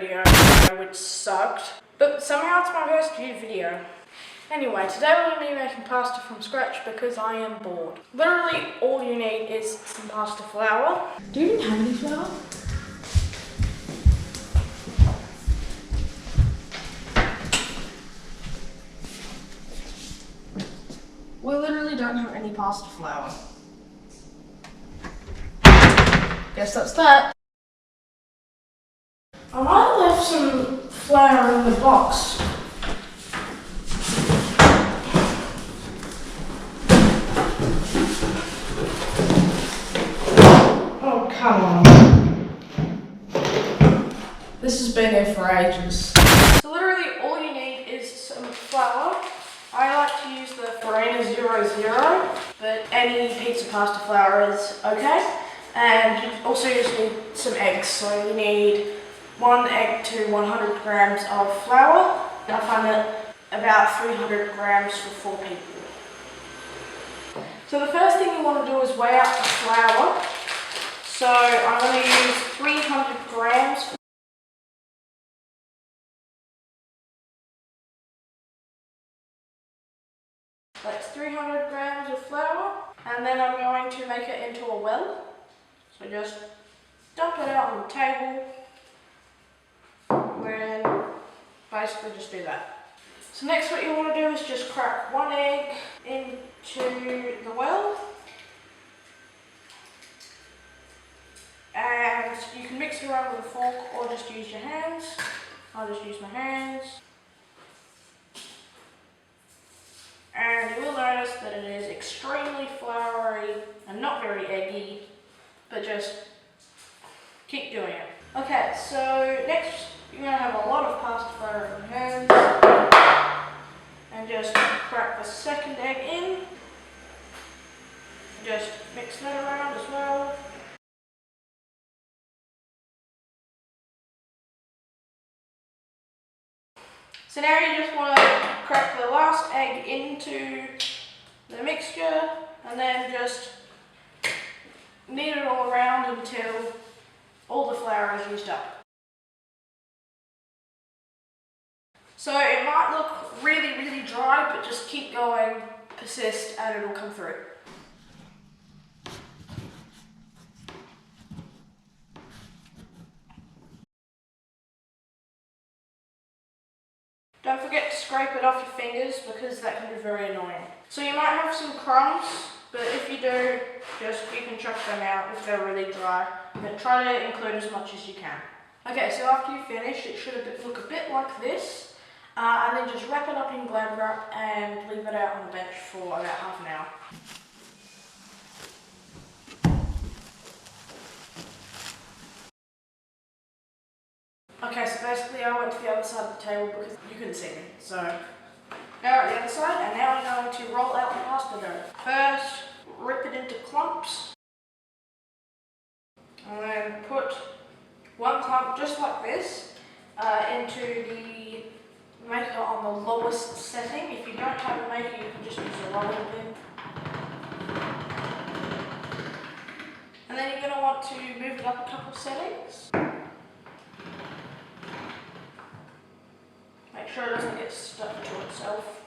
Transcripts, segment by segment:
video, which sucked. But somehow it's my first YouTube video. Anyway, today we're going to be making pasta from scratch because I am bored. Literally all you need is some pasta flour. Do you even have any flour? We literally don't have any pasta flour. Guess that's that. I might have left some flour in the box. Oh, come on. This has been here for ages. So literally all you need is some flour. I like to use the Farina 00, but any pizza pasta flour is okay. And you also just need some eggs. So you need 1 egg to 100 grams of flour. I find that about 300 grams for 4 people. So the first thing you want to do is weigh out the flour. So I'm going to use 300 grams. That's 300 grams of flour, and then I'm going to make it into a well. So just dump it out on the table, and basically just do that. So next what you want to do is just crack 1 egg into the well, and you can mix it around with a fork or just use your hands. I'll just use my hands. And you will notice that it is extremely floury and not very eggy, but just keep doing it. Okay, so next you're going to have a lot of pasta flour in your hands, and just crack the second egg in. Just mix that around as well. So now you just want to crack the last egg into the mixture and then just knead it all around until all the flour is used up. So it might look really, really dry, but just keep going, persist, and it'll come through. Don't forget to scrape it off your fingers because that can be very annoying. So you might have some crumbs, but if you do, you can chuck them out if they're really dry. But try to include as much as you can. Okay, so after you finish, it should look a bit like this. And then just wrap it up in Glad wrap and leave it out on the bench for about half an hour. Okay, so basically I went to the other side of the table because you couldn't see me. So now we're at the other side, and now we're going to roll out the pasta dough. First, rip it into clumps. And then put 1 clump, just like this, into the maker on the lowest setting. If you don't have a maker, you can just use a rolling pin. And then you're going to want to move it up a couple settings. Make sure it doesn't get stuck to itself.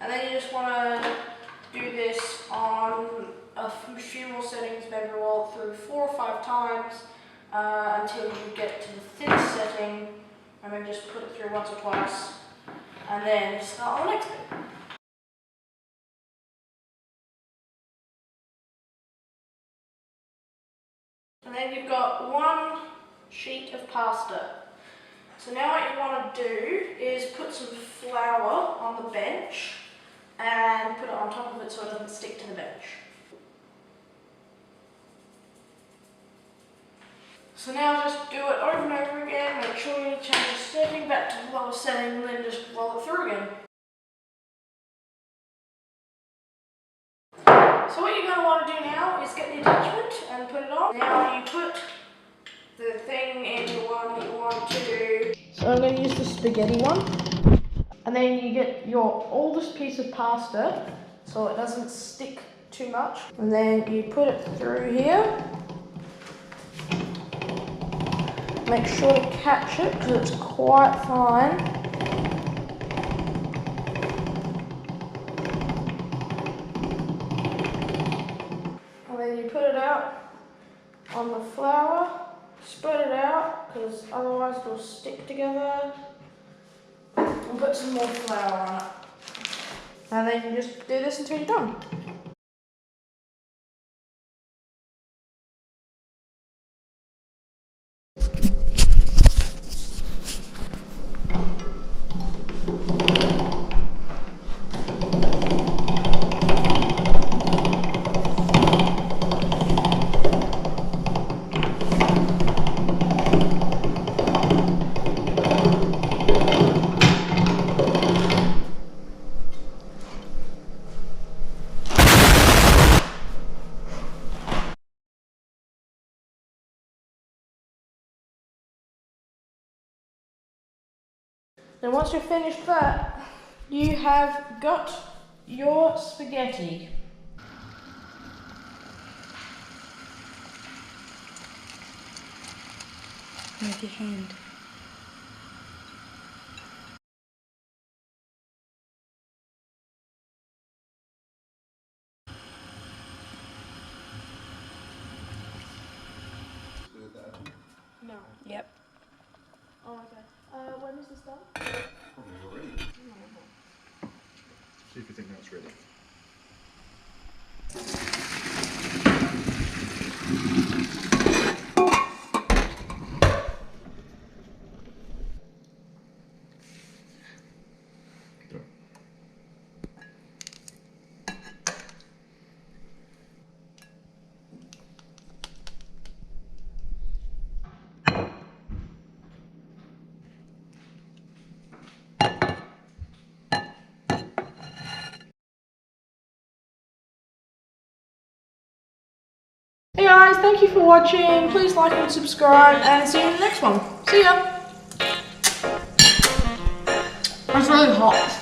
And then you just want to do this on a few more settings, maybe roll it through 4 or 5 times until you get to the thinnest setting, and then just put it through once or twice, and then start on the next bit. And then you've got 1 sheet of pasta. So now what you want to do is put some flour on the bench and put it on top of it so it doesn't stick to the bench. So now just do it over and over again, make sure you change the setting back to the lowest setting and then just roll it through again. So what you're going to want to do now is get the attachment and put it on. Now you put the thing in the one that you want to do. So I'm going to use the spaghetti one. And then you get your oldest piece of pasta so it doesn't stick too much. And then you put it through here. Make sure to catch it because it's quite fine. And then you put it out on the flour, spread it out because otherwise it'll stick together. And put some more flour on it. And then you just do this until you're done. Then once you've finished that, you have got your spaghetti. With your hand. No. Yep. Oh, okay. When is this done? Probably already. See if you think that's ready. Hey guys, thank you for watching. Please like and subscribe and see you in the next one. See ya. It's really hot.